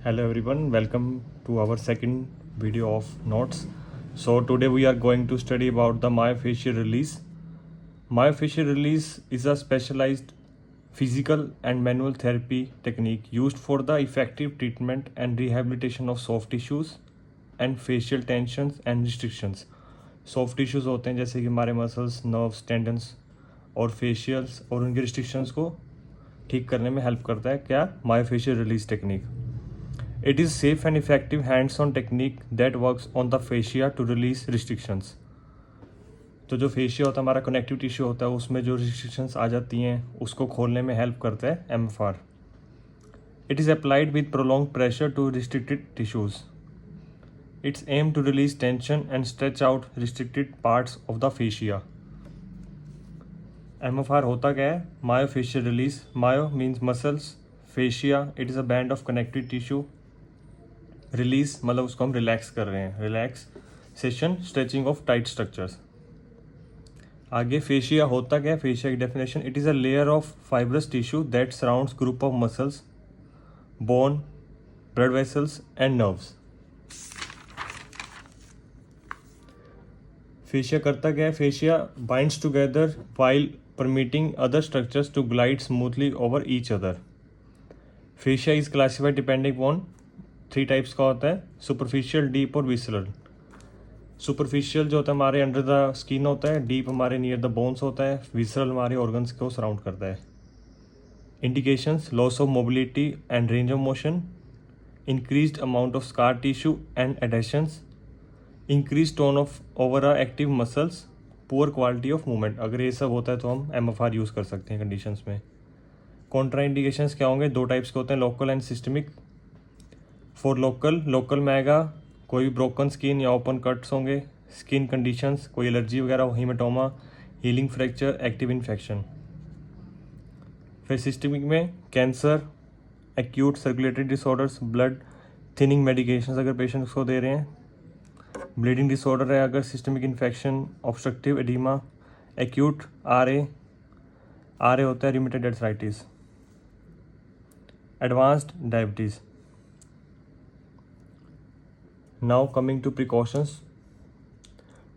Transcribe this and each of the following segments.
Hello everyone, welcome to our second video of notes. So today we are going to study about the myofascial release. Myofascial release is a specialized physical and manual therapy technique used for the effective treatment and rehabilitation of soft tissues and facial tensions and restrictions. Soft tissues होते हैं जैसे कि हमारे muscles, nerves, tendons और facials, और उनके restrictions को ठीक करने में हेल्प करता है क्या myofascial release technique. It is safe and effective hands-on technique that works on the fascia to release restrictions. तो जो फेशिया होता है हमारा कनेक्टिव टिश्यू होता है, उसमें जो रिस्ट्रिक्शंस आ जाती हैं उसको खोलने में हेल्प करता है MFR. It is applied with prolonged pressure to restricted tissues. It's aimed to release tension and stretch out restricted parts of the fascia. MFR होता क्या है? Myofascial release. Myo means muscles. Fascia, it is a band of connective tissue. Release मतलब उसको हम relax कर रहे हैं, relaxation, stretching of tight structures. आगे फेशिया होता क्या है? फेशिया की definition, it is a layer of fibrous tissue that surrounds group of muscles, bone, blood vessels and nerves. Fascia करता क्या है? Fascia binds together while permitting other structures to glide smoothly over each other. Fascia is classified depending on 3 types का होता है, superficial, deep और visceral. Superficial जो होता है हमारे अंडर द स्किन होता है, डीप हमारे नियर द बोन्स होता है, विसरल हमारे ऑर्गन्स को सराउंड करता है. Indications, loss of mobility and range of motion, increased amount of scar tissue and एडेशंस, increase tone of overall active muscles, poor quality of movement. अगर ये सब होता है तो हम MFR यूज़ कर सकते हैं कंडीशंस में. कॉन्ट्रा इंडिकेशंस क्या होंगे? 2 टाइप्स के होते हैं, local and systemic. For local में आएगा कोई ब्रोकन स्किन या ओपन कट्स होंगे, स्किन कंडीशंस, कोई एलर्जी वगैरह, haematoma, healing fracture, active infection. फिर सिस्टमिक में cancer, acute circulatory disorders, blood thinning medications अगर पेशेंट्स को दे रहे हैं, ब्लीडिंग डिसऑर्डर है अगर, systemic infection, obstructive oedema, acute RA होता है rheumatoid arthritis, advanced diabetes. Now coming to precautions,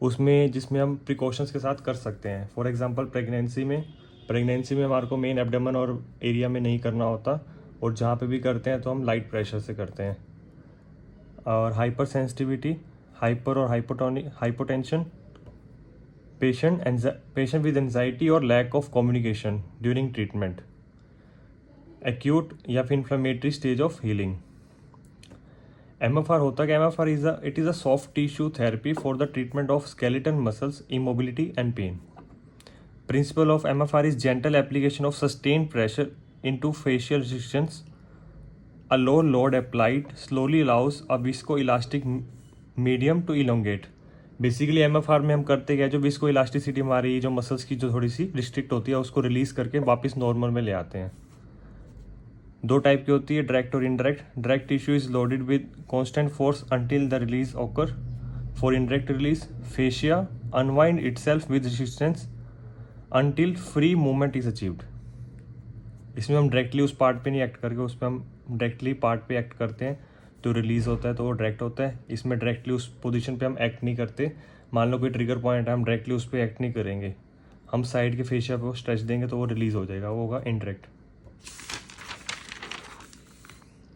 उसमें जिसमें हम प्रिकॉशंस के साथ कर सकते हैं. फॉर एग्जांपल प्रेगनेंसी में हमारे को मेन एब्डोमेन और एरिया में नहीं करना होता, और जहाँ पे भी करते हैं तो हम लाइट प्रेशर से करते हैं. और हाइपर सेंसिटिविटी, हाइपर और हाइपोटेंशन, पेशेंट विद एंजाइटी और lack of communication during treatment, acute या फिर inflammatory stage of healing. MFR होता क्या? MFR it is a soft tissue therapy for the treatment of skeleton muscles, immobility and pain. Principle of MFR is gentle application of sustained pressure into facial regions. A low load applied slowly allows a viscoelastic medium to elongate. Basically MFR में हम करते क्या है, जो visco elasticity हमारी जो muscles की जो थोड़ी सी रिस्ट्रिक्ट होती है उसको रिलीज करके वापस नॉर्मल में ले आते हैं. 2 टाइप की होती है, डायरेक्ट और indirect. Direct tissue is loaded with constant force until the release occur. For indirect release, fascia unwind itself with resistance until free movement is achieved. इसमें हम डायरेक्टली उस पार्ट पे नहीं एक्ट करके, उस पर हम डायरेक्टली पार्ट पे एक्ट करते हैं तो रिलीज होता है, तो वो डायरेक्ट होता है. इसमें डायरेक्टली उस पोजीशन पे हम एक्ट नहीं करते. मान लो कोई ट्रिगर पॉइंट है, हम डायरेक्टली उस पर एक्ट नहीं करेंगे, हम साइड के फेशिया पे स्ट्रेच देंगे तो वो रिलीज हो जाएगा, वो होगा indirect.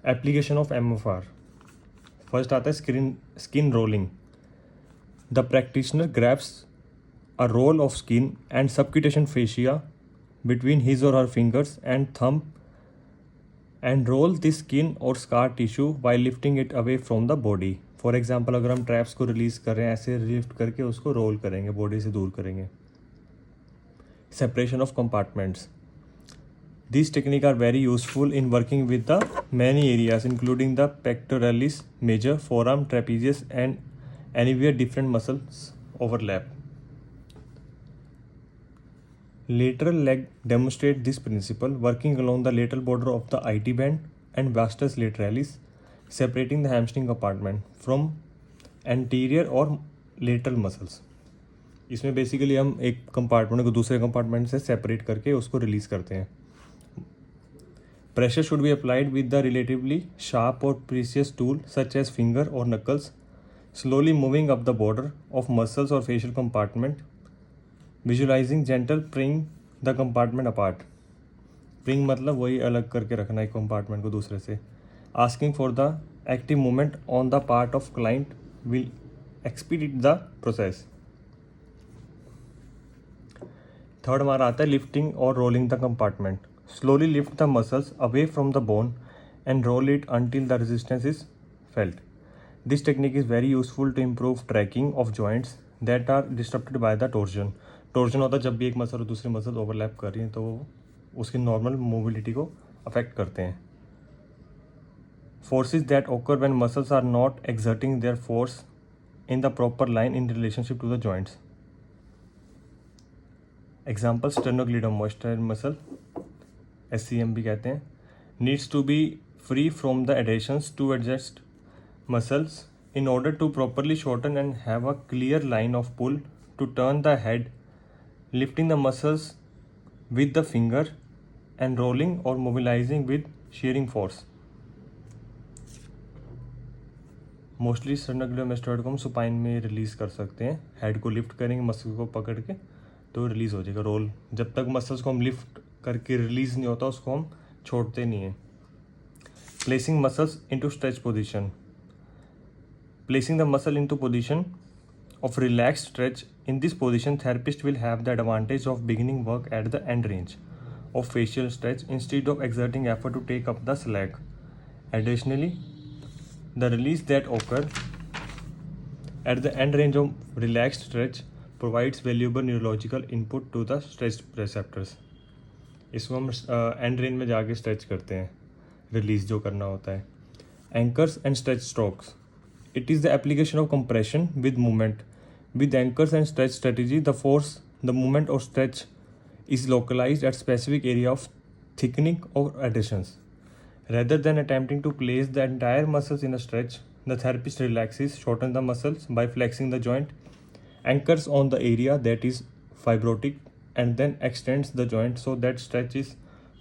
Application of MFR, first आता है skin rolling. The practitioner grabs a roll of skin and subcutaneous fascia between his or her fingers and thumb and roll this skin or scar tissue by lifting it away from the body. For example अगर हम traps को release कर रहे हैं, ऐसे lift करके उसको role करेंगे, बॉडी से दूर करेंगे. Separation of compartments, these techniques are very useful in working with the many areas including the pectoralis major, forearm, trapezius and anywhere different muscles overlap. Lateral leg demonstrate this principle working along the lateral border of the IT band and vastus lateralis, separating the hamstring compartment from anterior or lateral muscles. इसमें basically हम एक compartment को दूसरे compartment से separate करके उसको release करते हैं. Pressure should be applied with the relatively sharp or precious tool such as finger or knuckles, slowly moving up the border of muscles or facial compartment, visualizing gentle prying the compartment apart. Prying मतलब वही अलग करके रखना एक compartment को दूसरे से. Asking for the active movement on the part of client will expedite the process. Third हमारा आता है लिफ्टिंग और rolling the compartment. Slowly lift the muscles away from the bone and roll it until the resistance is felt. This technique is very useful to improve tracking of joints that are disturbed by the torsion. Torsion होता है जब भी एक muscle और दूसरी muscle overlap कर रही है तो वो उसकी नॉर्मल मोबिलिटी को अफेक्ट करते हैं. Forces that occur when muscles are not exerting their force in the proper line in relationship to the joints. Example sternocleidomastoid muscle SCM भी कहते हैं. Needs to be free from the adhesions to adjust muscles in order to properly shorten and have a clear line of pull to turn the head, lifting the muscles with the finger and rolling or mobilising with shearing force. Mostly स्टेर्नोक्लीडोमास्टाइड को हम supine में release कर सकते हैं. Head को lift करेंगे muscle को पकड़ के तो रिलीज़ हो जाएगा. रोल जब तक मसल्स को हम लिफ्ट करके रिलीज़ नहीं होता उसको हम छोड़ते नहीं हैं. Placing muscles into stretch position. Placing the muscle into position of relaxed stretch. In this position therapist will have the advantage of beginning work at the end range of facial stretch instead of exerting effort to take up the slack. Additionally, the release that occur at the end range of relaxed stretch provides valuable neurological input to the stretch receptors. इसको हम and range में जाके stretch करते हैं release जो करना होता है. Anchors and stretch strokes. It is the application of compression with movement. With anchors and stretch strategy the force the movement और stretch is localized at specific area of thickening or adhesions. Rather than attempting to place the entire muscles in a stretch, the therapist relaxes, shortens the muscles by flexing the joint, anchors on the area that is fibrotic, and then extends the joint so that stretch is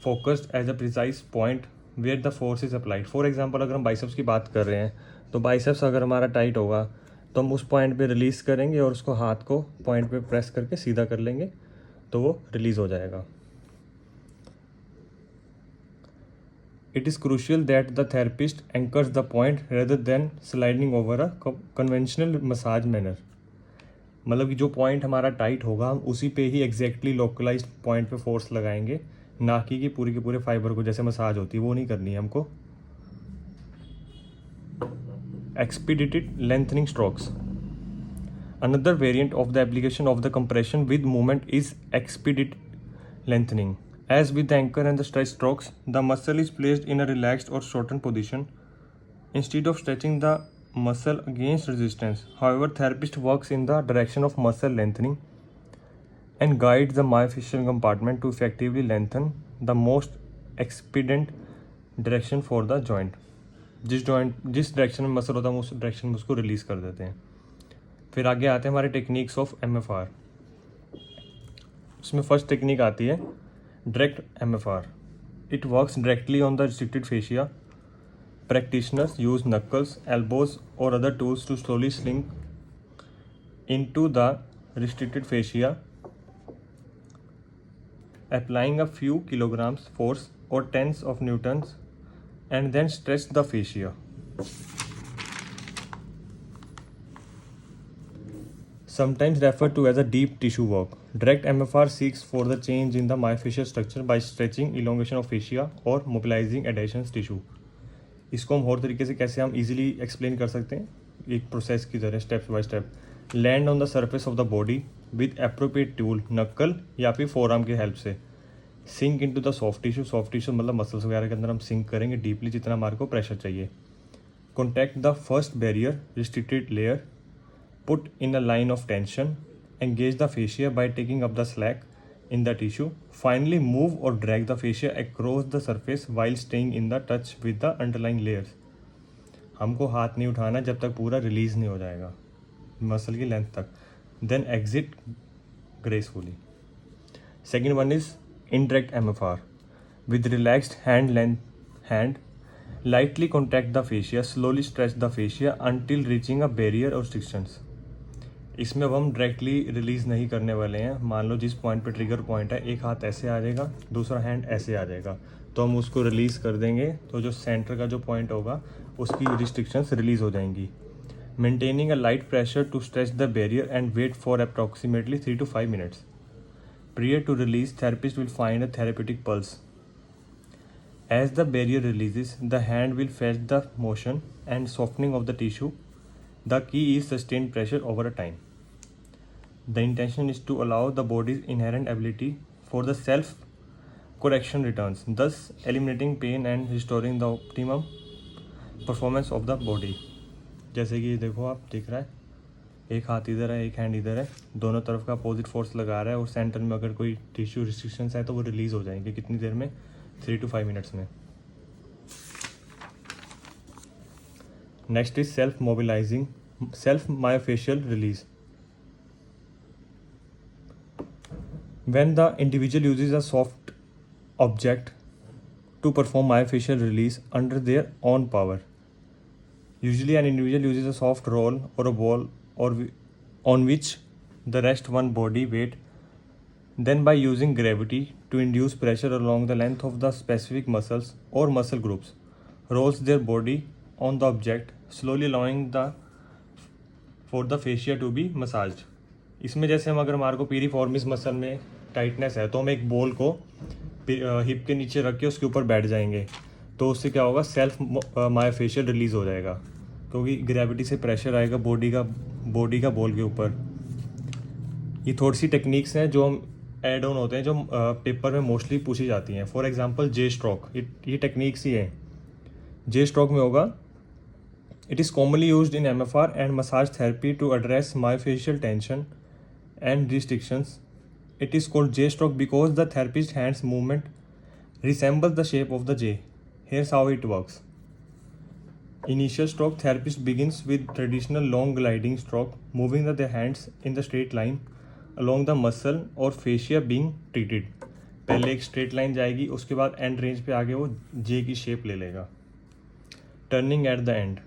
focused as a precise point where the force is applied. For example, अगर हम biceps की बात कर रहे हैं तो biceps अगर हमारा टाइट होगा तो हम उस पॉइंट पे रिलीज़ करेंगे और उसको हाथ को पॉइंट पे प्रेस करके सीधा कर लेंगे तो वो रिलीज़ हो जाएगा. It is crucial that the therapist anchors the point rather than sliding over a conventional massage manner. मतलब कि जो पॉइंट हमारा टाइट होगा हम उसी पे ही एग्जैक्टली लोकलाइज्ड पॉइंट पे फोर्स लगाएंगे, ना कि पूरे के पूरे फाइबर को जैसे मसाज होती है वो नहीं करनी है हमको. एक्सपीडिटेड lengthening strokes. Another variant of the application of the compression with movement is expedited lengthening. As with the anchor and the stretch strokes, the muscle is placed in a relaxed or shortened position instead of stretching the muscle against resistance. However, therapist works in the direction of muscle lengthening and guides the myofascial compartment to effectively lengthen the most expedient direction for the joint. जिस direction में muscle होता है हम उस direction में उसको release कर देते हैं. फिर आगे आते हैं हमारे टेक्निक्स ऑफ MFR. उसमें फर्स्ट टेक्निक आती है direct MFR. It works directly on the restricted fascia. Practitioners use knuckles, elbows or other tools to slowly sling into the restricted fascia, applying a few kilograms force or tens of newtons and then stretch the fascia. Sometimes referred to as a deep tissue work. Direct MFR seeks for the change in the myofascial structure by stretching, elongation of fascia or mobilizing adhesions tissue. इसको हम और तरीके से कैसे हम easily explain कर सकते हैं, एक प्रोसेस की तरह step by step. Land on the surface of the body with appropriate tool, knuckle या फिर फोरआर्म की हेल्प से. Sink into the soft tissue. Soft tissue मतलब मसल्स वगैरह के अंदर हम सिंक करेंगे डीपली जितना हमारे को प्रेशर चाहिए. Contact the first barrier restricted layer, put in a line of tension, engage the fascia by taking up the slack in the tissue. Finally, move or drag the fascia across the surface while staying in the touch with the underlying layers. हमको हाथ नहीं उठाना जब तक पूरा release नहीं हो जाएगा मसल की लेंथ तक. Then exit gracefully. Second one is indirect MFR. With relaxed hand, lightly contract the fascia, slowly stretch the fascia until reaching a barrier or restrictions. इसमें अब हम डायरेक्टली रिलीज़ नहीं करने वाले हैं। मान लो जिस पॉइंट पे ट्रिगर पॉइंट है, एक हाथ ऐसे आ जाएगा, दूसरा हैंड ऐसे आ जाएगा, तो हम उसको रिलीज़ कर देंगे, तो जो सेंटर का जो पॉइंट होगा उसकी रिस्ट्रिक्शंस रिलीज़ हो जाएंगी। Maintaining a light pressure to stretch the barrier and wait for approximately 3 to 5 minutes. Prior to release, therapist will find a therapeutic pulse. As the barrier releases, the hand will fetch the motion and softening of the tissue. The key is sustained pressure over a time. The intention is to allow the body's inherent ability for the self-correction returns, thus eliminating pain and restoring the optimum performance of the body. जैसे कि देखो आप दिख रहा है, एक हाथ इधर है, एक हैंड इधर है, दोनों तरफ का अपोजिट फोर्स लगा रहा है, और सेंटर में अगर कोई टिश्यू रिस्ट्रिक्शंस है तो वो रिलीज़ हो जाएंगे कितनी देर में, 3 to 5 minutes में. Next is self myofascial release. When the individual uses a soft object to perform myofascial release under their own power. Usually an individual uses a soft roll or a ball on which the rest one body weight, then by using gravity to induce pressure along the length of the specific muscles or muscle groups, rolls their body on the object, slowly allowing for the fascia to be massaged. इसमें जैसे हम अगर हमारे को पीरिफॉर्मिस muscle में tightness है, तो हम एक बॉल को हिप के नीचे रख के उसके ऊपर बैठ जाएंगे, तो उससे क्या होगा, सेल्फ मायोफेशियल रिलीज़ हो जाएगा, क्योंकि ग्रेविटी से प्रेशर आएगा बॉडी का बॉल के ऊपर. ये थोड़ी सी टेक्निक्स हैं जो हम एड ऑन होते हैं, जो पेपर में मोस्टली पूछी जाती हैं. फॉर एग्जांपल जे स्ट्रोक, ये टेक्निक्स ही है. जे स्ट्रोक में होगा, it is commonly used in MFR and massage therapy to address myofascial tension and restrictions. It is called J stroke because the therapist's hand's movement resembles the shape of the J. Here's how it works. Initial stroke, therapist begins with traditional long gliding stroke, moving the hands in the straight line along the muscle or fascia being treated. पहले एक straight line जाएगी, उसके बाद and range पे आगे वो जे की shape ले लेगा. Turning at the end.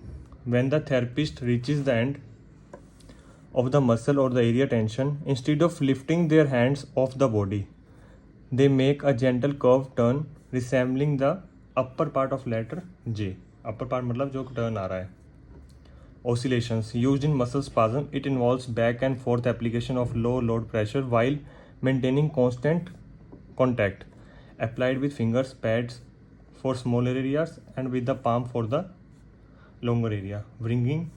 When the therapist reaches the end of the muscle or the area tension, instead of lifting their hands off the body, they make a gentle curved turn resembling the upper part of letter J. upper part मतलब जो turn आ रहा है. Oscillations used in muscle spasm. It involves back and forth application of low load pressure while maintaining constant contact, applied with fingers, pads for smaller areas and with the palm for the longer area. Bringing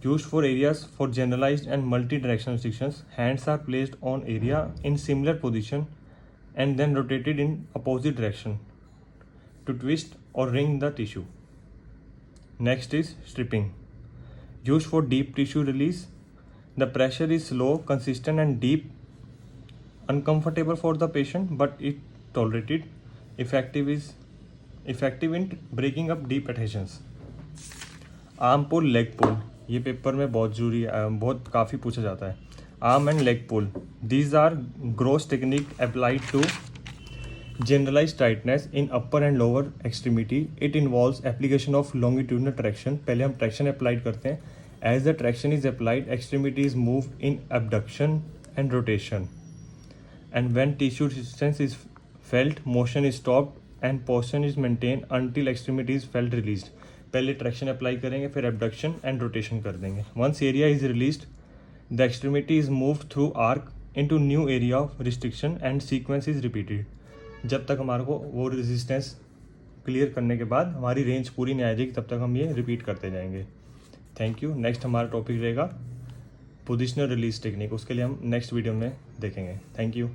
used for areas for generalized and multi-directional restrictions. Hands are placed on area in similar position and then rotated in opposite direction to twist or wring the tissue. Next is stripping. Used for deep tissue release. The pressure is slow, consistent and deep, uncomfortable for the patient, but it tolerated. Effective in breaking up deep adhesions. Arm pull, leg pull. ये paper में बहुत जरूरी बहुत काफ़ी पूछा जाता है. Arm and leg pull, these are gross technique applied to generalize tightness in upper and lower extremity. It involves application of longitudinal traction. पहले हम ट्रैक्शन अप्लाइड करते हैं. As the traction is applied, extremities move in abduction and rotation, and when tissue resistance is felt, motion is stopped and position is maintained until extremity is felt released. पहले traction apply करेंगे, फिर abduction and rotation कर देंगे. Once area is released, the extremity is moved through arc into new area of restriction and sequence is repeated. जब तक हमारे को वो रेजिस्टेंस क्लियर करने के बाद हमारी रेंज पूरी नहीं आ जाएगी, तब तक हम ये रिपीट करते जाएंगे. Thank you. नेक्स्ट हमारा टॉपिक रहेगा पोजिशनल रिलीज टेक्निक. उसके लिए हम नेक्स्ट वीडियो में देखेंगे. Thank you.